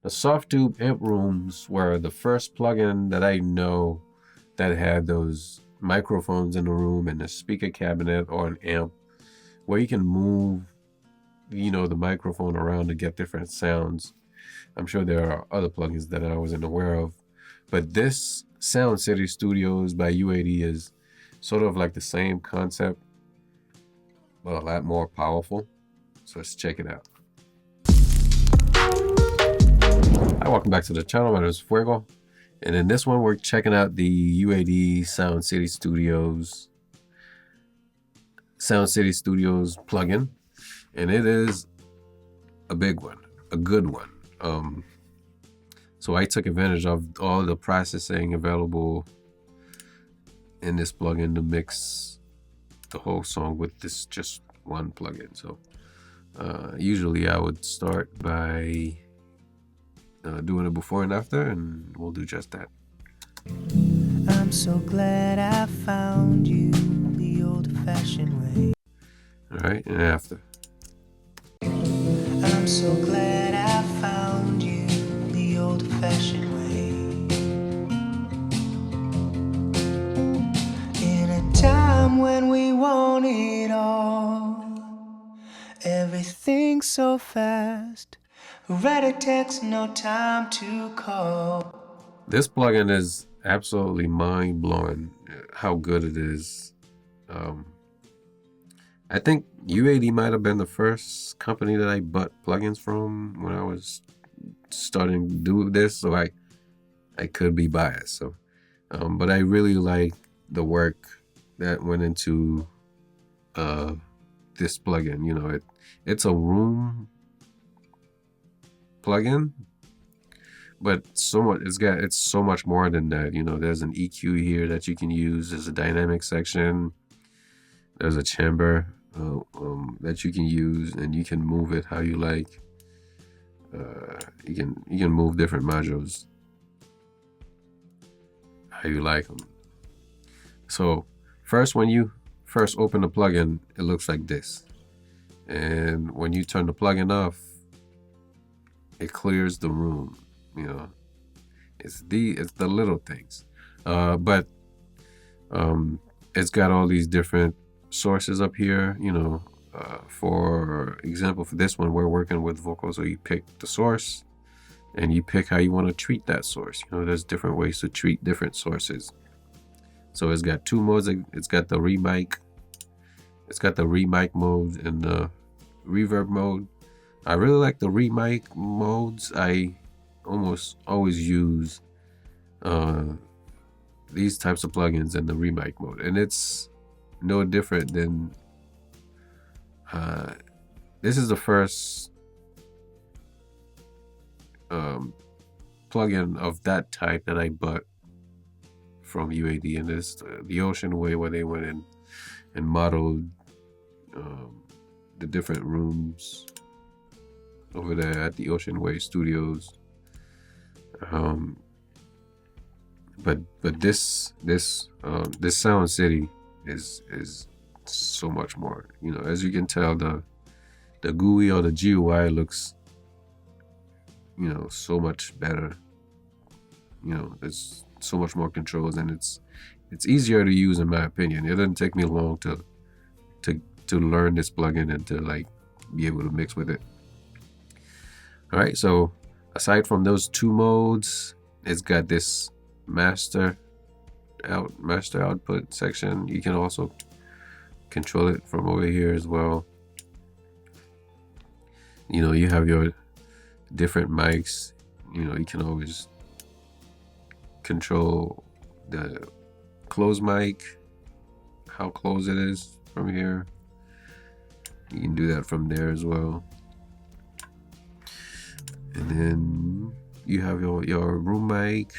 The soft tube amp rooms were the first plugin that I know that had those microphones in the room and a speaker cabinet or an amp where you can move, the microphone around to get different sounds. I'm sure there are other plugins that I wasn't aware of, but this Sound City Studios by UAD is sort of like the same concept, but a lot more powerful. So let's check it out. Hi, welcome back to the channel. My name is Fuego, and in this one we're checking out the UAD Sound City Studios plugin, and it is a big one, a good one. So I took advantage of all the processing available in this plugin to mix the whole song with this just one plugin. So usually I would start by doing it before and after, and we'll do just that. I'm so glad I found you the old-fashioned way. All right, and after. I'm so glad I found you the old-fashioned way. In a time when we want it all, everything's so fast. Write a text, no time to call. This plugin is absolutely mind-blowing how good it is. I think UAD might have been the first company that I bought plugins from when I was starting to do this, so I could be biased. So, but I really like the work that went into this plugin. It's a room plugin, but it's so much more than that. There's an EQ here that you can use. There's a dynamic section. There's a chamber that you can use, and you can move it how you like. You can move different modules how you like them. So first, when you first open the plugin, it looks like this, and when you turn the plugin off, it clears the room. It's the little things, but it's got all these different sources up here. For example, for this one, we're working with vocals, so you pick the source and you pick how you want to treat that source. There's different ways to treat different sources. So it's got two modes. It's got the remic mode and the reverb mode. I really like the remic modes. I almost always use these types of plugins in the remic mode, and it's no different than this is the first plugin of that type that I bought from UAD, and it's the Ocean Way, where they went in and modeled the different rooms over there at the Ocean Way Studios. But this Sound City is so much more. As you can tell, the GUI or the GUI looks so much better. There's so much more controls, and it's easier to use, in my opinion. It didn't take me long to learn this plugin and to be able to mix with it. All right, so aside from those two modes, it's got this master output section. You can also control it from over here as well. You have your different mics. You can always control the close mic, how close it is from here. You can do that from there as well. And then you have your room mic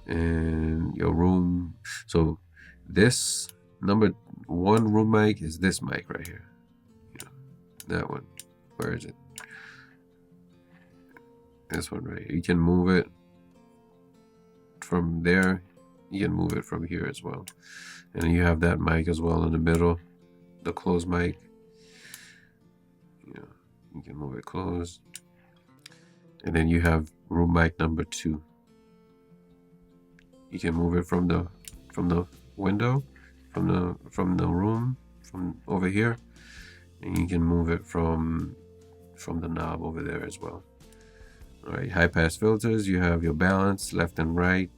and your room. So this number one room mic is this mic right here. That one. Where is it? This one right here. You can move it from there. You can move it from here as well. And then you have that mic as well in the middle, the closed mic. You can move it closed. And then you have room mic number 2. You can move it from the window, from the room, from over here, and you can move it from the knob over there as well. All right, high pass filters. You have your balance, left and right,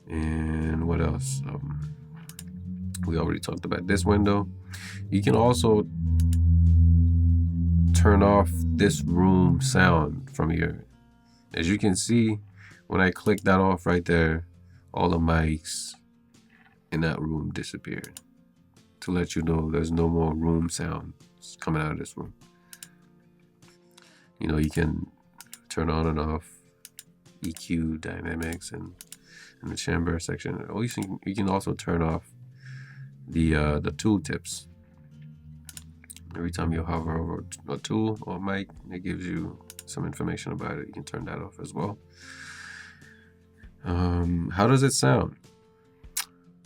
and what else? We already talked about this window. You can also turn off this room sound from here. As you can see, when I click that off right there, all the mics in that room disappeared, to let you know there's no more room sound coming out of this room. You know, you can turn on and off EQ, dynamics, and in the chamber section. You can also turn off the tool tips. Every time you hover over a tool or mic, it gives you some information about it. You can turn that off as well. How does it sound?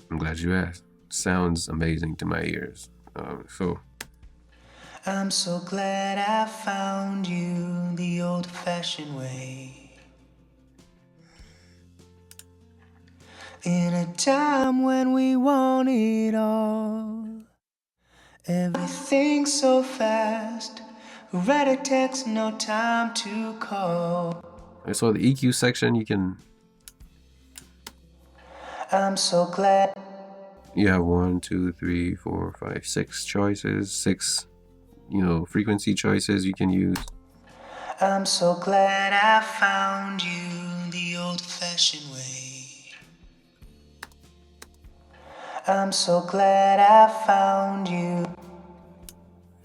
I'm glad you asked. Sounds amazing to my ears. I'm so glad I found you the old-fashioned way. In a time when we want it all, everything so fast. Read a text, no time to call. So the EQ section, I'm so glad. You have 1, 2, 3, 4, 5, 6 choices, 6, frequency choices you can use. I'm so glad I found you the old-fashioned way. I'm so glad I found you.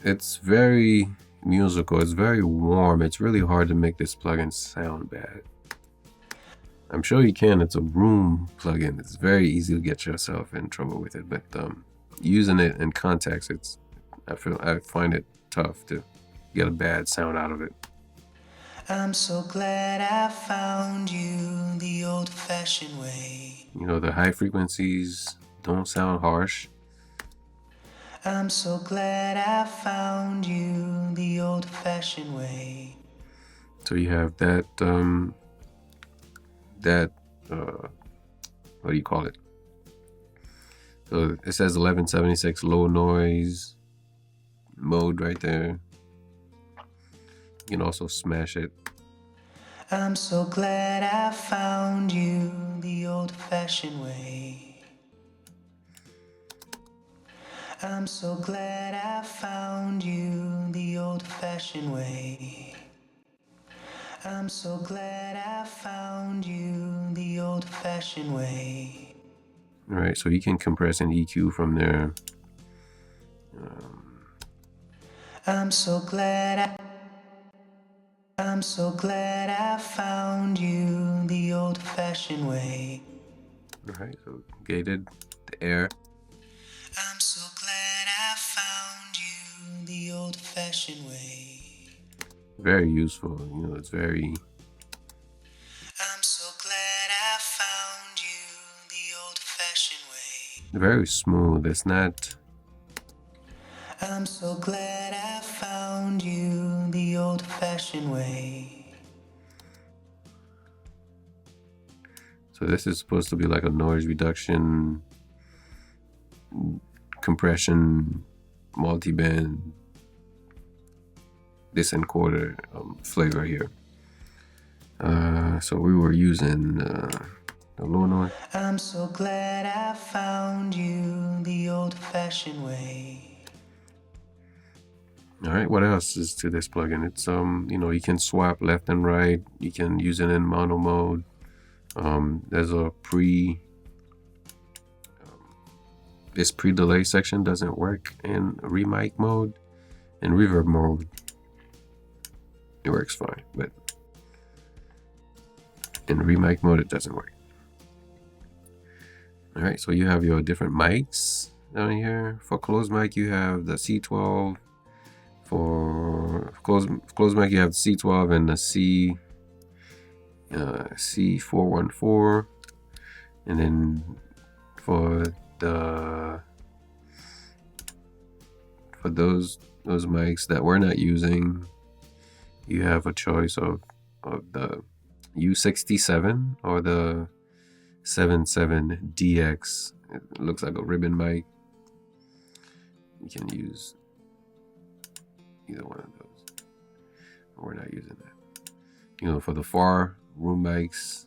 It's very musical. It's very warm. It's really hard to make this plugin sound bad. I'm sure you can. It's a room plugin. It's very easy to get yourself in trouble with it, but using it in context, I find it tough to get a bad sound out of it. I'm so glad I found you the old-fashioned way. The high frequencies don't sound harsh. I'm so glad I found you the old-fashioned way. So you have that what do you call it? So it says 1176 low noise mode right there. You can also smash it. I'm so glad I found you the old-fashioned way. I'm so glad I found you the old-fashioned way. I'm so glad I found you the old-fashioned way. All right, so you can compress and EQ from there. I'm so glad I found you the old-fashioned way. All right, so gated, the air. I'm so glad I found you the old-fashioned way. Very useful, it's very... I'm so glad I found you the old-fashioned way. Very smooth. It's not... I'm so glad I found you the old-fashioned way. So this is supposed to be like a noise reduction, compression, multi-band, this encoder flavor here. So we were using the low noise. I'm so glad I found you the old-fashioned way. All right, what else is to this plugin? It's you can swap left and right. You can use it in mono mode. There's a this pre-delay section doesn't work in remic mode. In reverb mode, it works fine, but in remic mode, it doesn't work. All right, so you have your different mics down here. For closed mic, you have the C12. For closed mic, you have the C12 and the C414, and then for those mics that we're not using, you have a choice of of the U67 or the 77DX. It looks like a ribbon mic. You can use either one of those. We're not using that. You know, for the far room mics,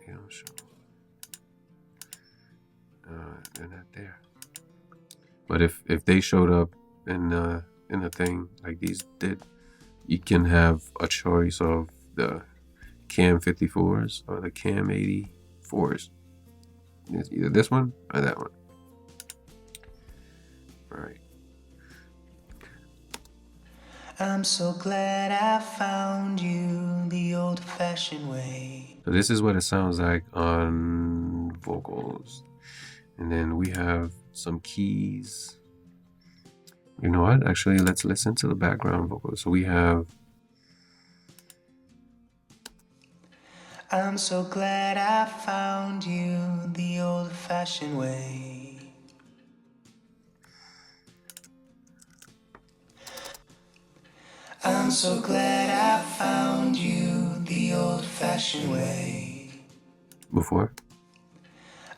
you know, sure. They're not there. But if they showed up in a thing like these did, you can have a choice of the Cam 54s or the Cam 84s. It's either this one or that one. All right. I'm so glad I found you the old-fashioned way. So this is what it sounds like on vocals. And then we have some keys. You know what? Actually, let's listen to the background vocals. So we have... I'm so glad I found you the old-fashioned way. I'm so glad I found you the old-fashioned way. Before?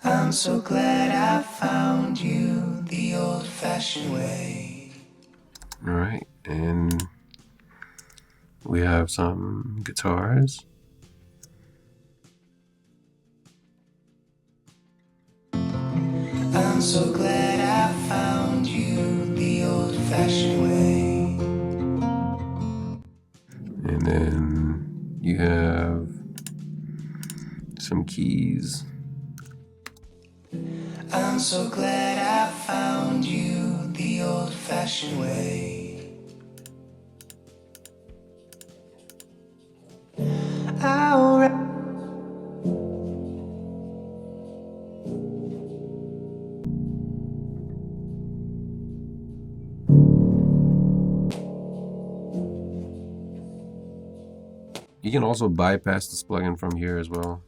I'm so glad I found you the old-fashioned way. All right, and we have some guitars. I'm so glad I found you the old-fashioned way. And then you have some keys. I'm so glad I found you the old-fashioned way. You can also bypass this plugin from here as well.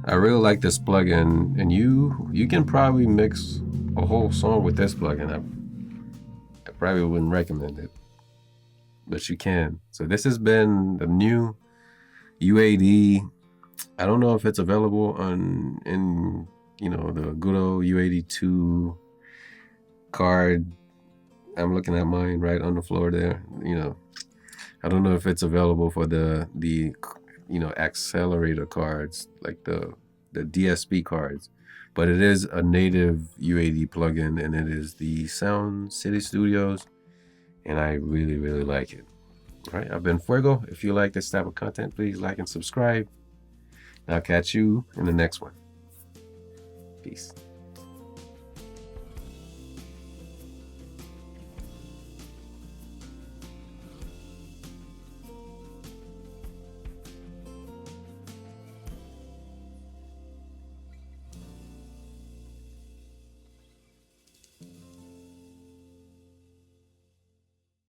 I really like this plugin, and you can probably mix a whole song with this plugin. I probably wouldn't recommend it, but you can. So this has been the new UAD. I don't know if it's available in you know, the good old U82 card. I'm looking at mine right on the floor there. You know, I don't know if it's available for the you know, accelerator cards, like the DSP cards, but it is a native UAD plugin, and it is the Sound City Studios, and I really, really like it. All right, I've been Fuego. If you like this type of content, please like and subscribe. I'll catch you in the next one. Peace.